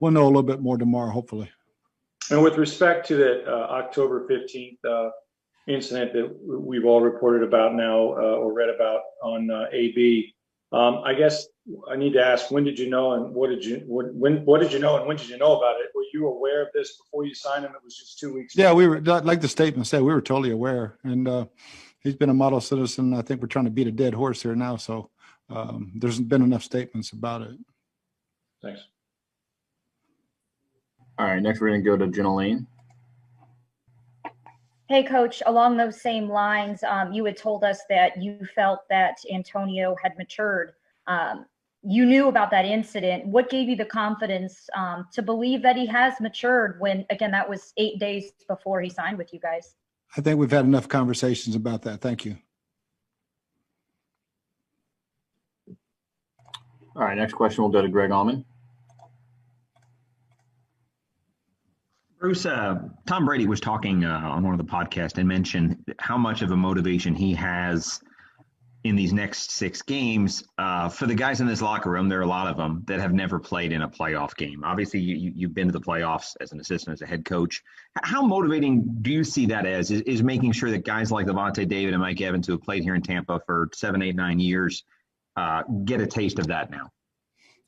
we'll know a little bit more tomorrow, hopefully. And with respect to the October 15th incident that we've all reported about now or read about on AB, I guess I need to ask, when did you know and what did you know and when did you know about it? Were you aware of this before you signed him? It was just 2 weeks. Yeah, we were, like the statement said, we were totally aware. And he's been a model citizen. I think we're trying to beat a dead horse here now. So there's been enough statements about it. Thanks. All right, next we're going to go to Jenna Lane. Hey, Coach, along those same lines, you had told us that you felt that Antonio had matured. You knew about that incident. What gave you the confidence to believe that he has matured when, again, that was 8 days before he signed with you guys? I think we've had enough conversations about that. Thank you. All right, next question will go to Greg Allman. Bruce, Tom Brady was talking on one of the podcasts and mentioned how much of a motivation he has in these next 6 games. For the guys in this locker room, there are a lot of them that have never played in a playoff game. Obviously, you've been to the playoffs as an assistant, as a head coach. How motivating do you see that as, is making sure that guys like Levante David and Mike Evans, who have played here in Tampa for 7, 8, 9 years, get a taste of that now?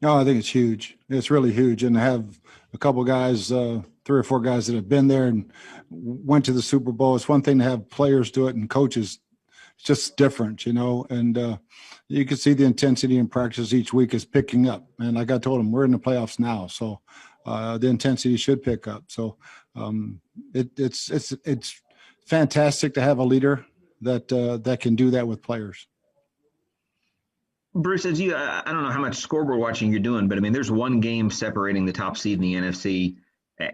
No, I think it's huge. It's really huge. And to have a couple guys, 3 or 4 guys that have been there and went to the Super Bowl, it's one thing to have players do it and coaches. It's just different, you know. And you can see the intensity in practice each week is picking up. And like I told them, we're in the playoffs now, so the intensity should pick up. So it's fantastic to have a leader that can do that with players. Bruce, as you, I don't know how much scoreboard watching you're doing, but I mean, there's one game separating the top seed in the NFC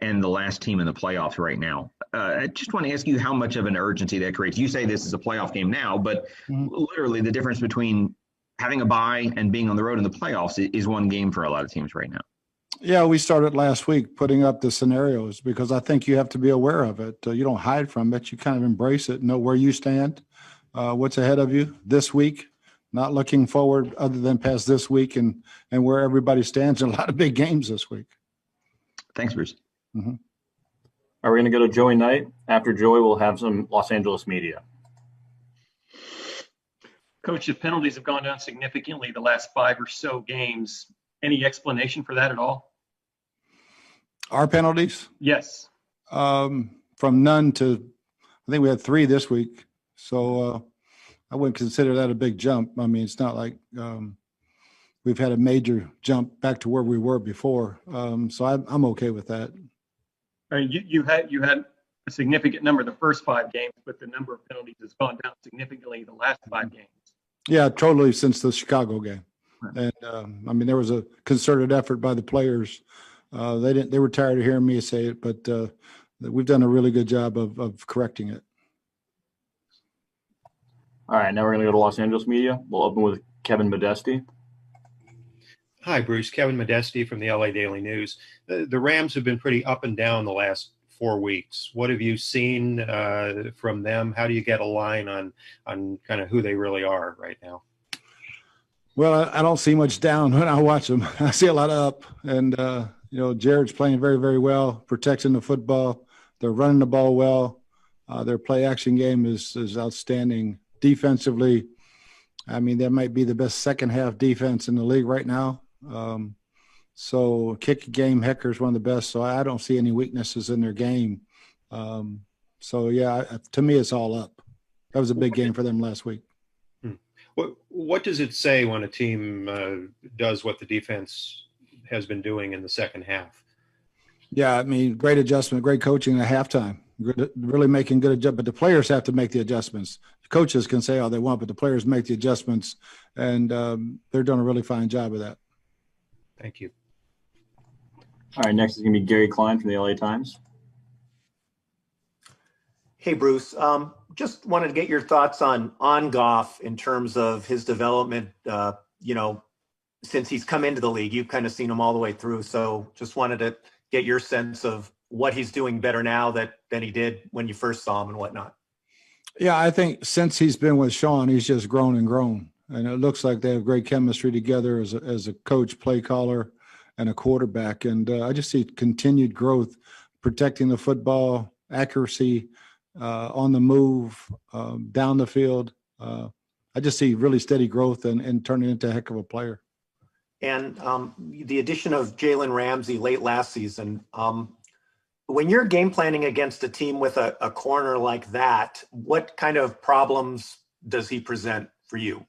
and the last team in the playoffs right now. I just want to ask you how much of an urgency that creates. You say this is a playoff game now, but literally the difference between having a bye and being on the road in the playoffs is one game for a lot of teams right now. Yeah, we started last week putting up the scenarios because I think you have to be aware of it. You don't hide from it. You kind of embrace it, know where you stand, what's ahead of you this week. Not looking forward other than past this week and where everybody stands in a lot of big games this week. Thanks, Bruce. Mm-hmm. Are we going to go to Joey Knight? After Joey, we'll have some Los Angeles media. Coach, the penalties have gone down significantly the last 5 or so games. Any explanation for that at all? Our penalties? Yes. From none to, I think we had 3 this week. So I wouldn't consider that a big jump. I mean, it's not like we've had a major jump back to where we were before. So I'm okay with that. You had a significant number the first 5 games, but the number of penalties has gone down significantly the last 5 games. Yeah, totally since the Chicago game. And I mean, there was a concerted effort by the players. They were tired of hearing me say it, but we've done a really good job of correcting it. All right, now we're going to go to Los Angeles media. We'll open with Kevin Modesti. Hi, Bruce. Kevin Modesti from the LA Daily News. The Rams have been pretty up and down the last 4 weeks. What have you seen from them? How do you get a line on kind of who they really are right now? Well, I don't see much down when I watch them. I see a lot of up. And, Jared's playing very, very well, protecting the football. They're running the ball well. Their play-action game is outstanding. Defensively, I mean, that might be the best second-half defense in the league right now. So kick game, Hecker's one of the best. So I don't see any weaknesses in their game. So, yeah, to me, it's all up. That was a big game for them last week. What does it say when a team does what the defense has been doing in the second half? Yeah, I mean, great adjustment, great coaching at halftime. Really making good adjustments. But the players have to make the adjustments. Coaches can say all they want, but the players make the adjustments, and they're doing a really fine job of that. Thank you. All right, next is going to be Gary Klein from the LA Times. Hey, Bruce. Just wanted to get your thoughts on Goff in terms of his development, since he's come into the league. You've kind of seen him all the way through. So just wanted to get your sense of what he's doing better now than he did when you first saw him and whatnot. Yeah, I think since he's been with Sean, he's just grown and grown. And it looks like they have great chemistry together as a coach, play caller. and a quarterback. And I just see continued growth, protecting the football, accuracy, on the move, down the field. I just see really steady growth and turning into a heck of a player. And the addition of Jalen Ramsey late last season, when you're game planning against a team with a corner like that, what kind of problems does he present for you?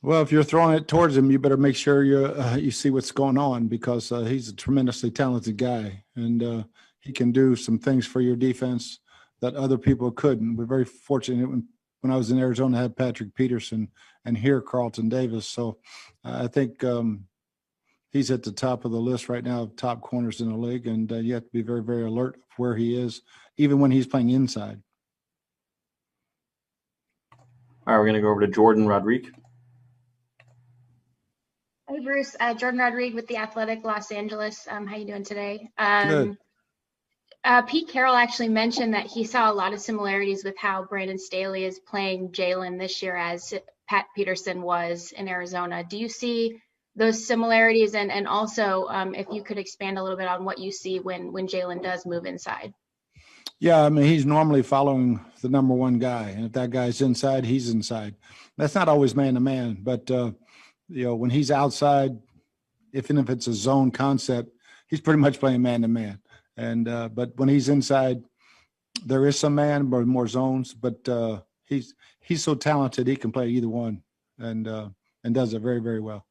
Well, if you're throwing it towards him, you better make sure you see what's going on, because he's a tremendously talented guy, and he can do some things for your defense that other people couldn't. We're very fortunate when I was in Arizona, I had Patrick Peterson, and here Carlton Davis. So I think he's at the top of the list right now of top corners in the league, and you have to be very, very alert of where he is, even when he's playing inside. All right, we're going to go over to Jordan Rodriguez. Hey, Bruce. Jordan Rodriguez with The Athletic, Los Angeles. How you doing today? Good. Pete Carroll actually mentioned that he saw a lot of similarities with how Brandon Staley is playing Jalen this year as Pat Peterson was in Arizona. Do you see those similarities? And also, if you could expand a little bit on what you see when Jalen does move inside. Yeah, I mean, he's normally following the number one guy, and if that guy's inside, he's inside. That's not always man-to-man, but when he's outside, even if it's a zone concept, he's pretty much playing man-to-man. And but when he's inside, there is some man, but more zones. But he's so talented, he can play either one, and does it very, very well.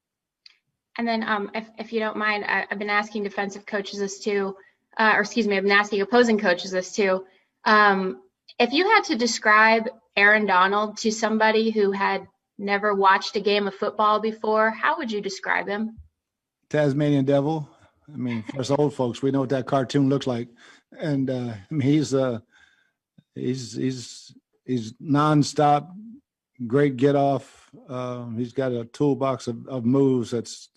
And then, if you don't mind, I've been asking defensive coaches this too, I've been asking opposing coaches this too. If you had to describe Aaron Donald to somebody who had never watched a game of football before, how would you describe him? Tasmanian Devil. I mean, for us old folks, we know what that cartoon looks like, and I mean, he's nonstop, great get off. He's got a toolbox of moves that's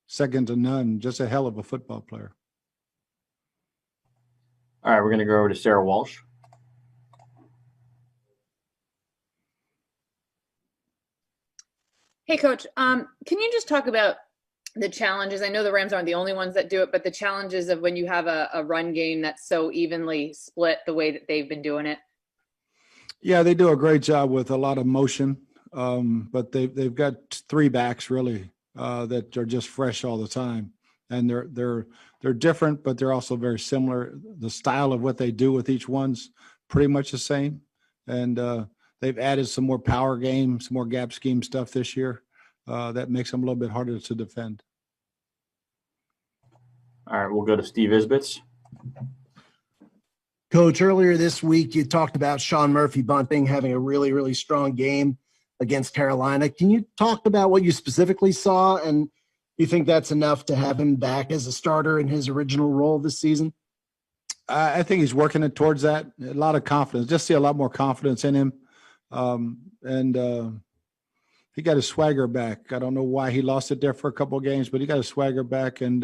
second to none. Just a hell of a football player. All right, we're going to go over to Sarah Walsh. Hey, Coach. Can you just talk about the challenges? I know the Rams aren't the only ones that do it, but the challenges of when you have a run game that's so evenly split the way that they've been doing it. Yeah, they do a great job with a lot of motion, but they've got three backs really that are just fresh all the time, and they're different, but they're also very similar. The style of what they do with each one's pretty much the same, and they've added some more power game, some more gap scheme stuff this year. That makes them a little bit harder to defend. All right, we'll go to Steve Isbitz. Coach, earlier this week, you talked about Sean Murphy-Bunting having a really, really strong game against Carolina. Can you talk about what you specifically saw, and you think that's enough to have him back as a starter in his original role this season? I think he's working it towards that. A lot of confidence. Just see a lot more confidence in him. He got his swagger back. I don't know why he lost it there for a couple of games, but he got his swagger back, and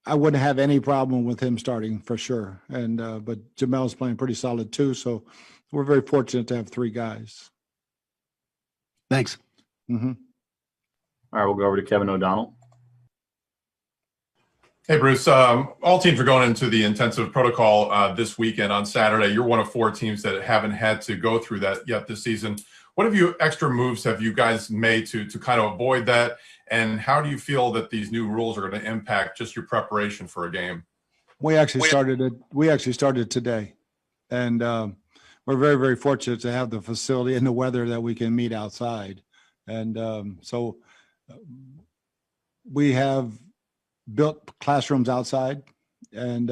I wouldn't have any problem with him starting for sure. And but Jamel's playing pretty solid too, so we're very fortunate to have three guys. Thanks. Mm-hmm. All right, we'll go over to Kevin O'Donnell. Hey, Bruce. All teams are going into the intensive protocol this weekend on Saturday. You're one of four teams that haven't had to go through that yet this season. What extra moves have you guys made to kind of avoid that? And how do you feel that these new rules are going to impact just your preparation for a game? We actually started today, and we're very, very fortunate to have the facility and the weather that we can meet outside. And so we have built classrooms outside, and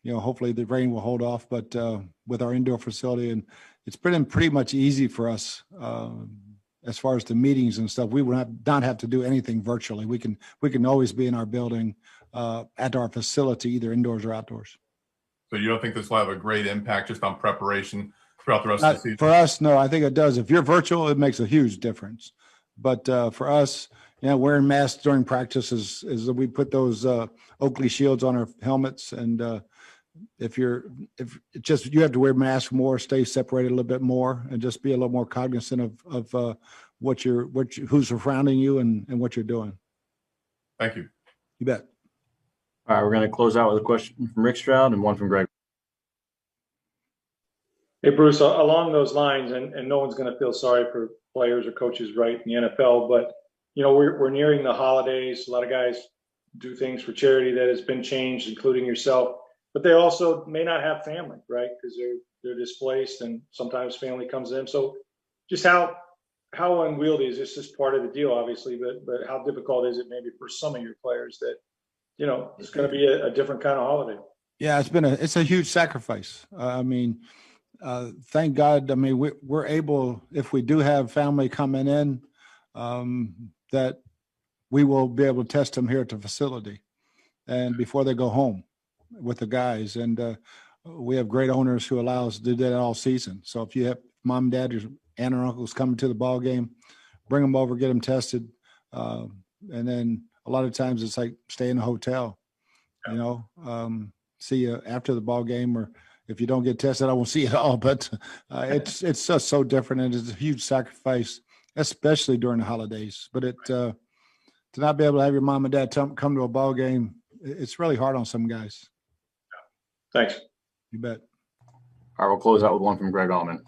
hopefully the rain will hold off, but with our indoor facility, and it's been pretty much easy for us as far as the meetings and stuff. We would not have to do anything virtually. We can always be in our building at our facility, either indoors or outdoors. So you don't think this will have a great impact just on preparation throughout the rest of the season? For us, no, I think it does. If you're virtual, it makes a huge difference. But for us, wearing masks during practice is we put those Oakley shields on our helmets, and if you have to wear masks more, stay separated a little bit more, and just be a little more cognizant of who's surrounding you and what you're doing. Thank you. You bet. All right, we're going to close out with a question from Rick Stroud and one from Greg. Hey, Bruce, along those lines, and no one's going to feel sorry for players or coaches, right, in the NFL, but, we're nearing the holidays. A lot of guys do things for charity that has been changed, including yourself, but they also may not have family, right, because they're displaced and sometimes family comes in. So just how unwieldy is this? Just part of the deal, obviously, but how difficult is it maybe for some of your players that, it's going to be a different kind of holiday? Yeah, it's a huge sacrifice. Thank God. We're able, if we do have family coming in, that we will be able to test them here at the facility and before they go home with the guys. And we have great owners who allow us to do that all season. So if you have mom, dad, or aunt or uncles coming to the ball game, bring them over, get them tested. And then a lot of times it's like stay in a hotel, see you after the ball game, or if you don't get tested, I won't see you at all. But it's just so different, and it's a huge sacrifice, especially during the holidays. But to not be able to have your mom and dad come to a ball game, it's really hard on some guys. Thanks. You bet. All right, we'll close out with one from Greg Allman.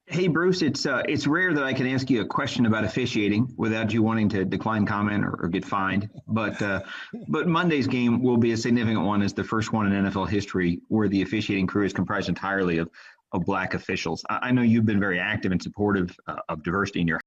Hey, Bruce, it's rare that I can ask you a question about officiating without you wanting to decline comment or get fined. But Monday's game will be a significant one as the first one in NFL history where the officiating crew is comprised entirely of Black officials. I know you've been very active and supportive of diversity in your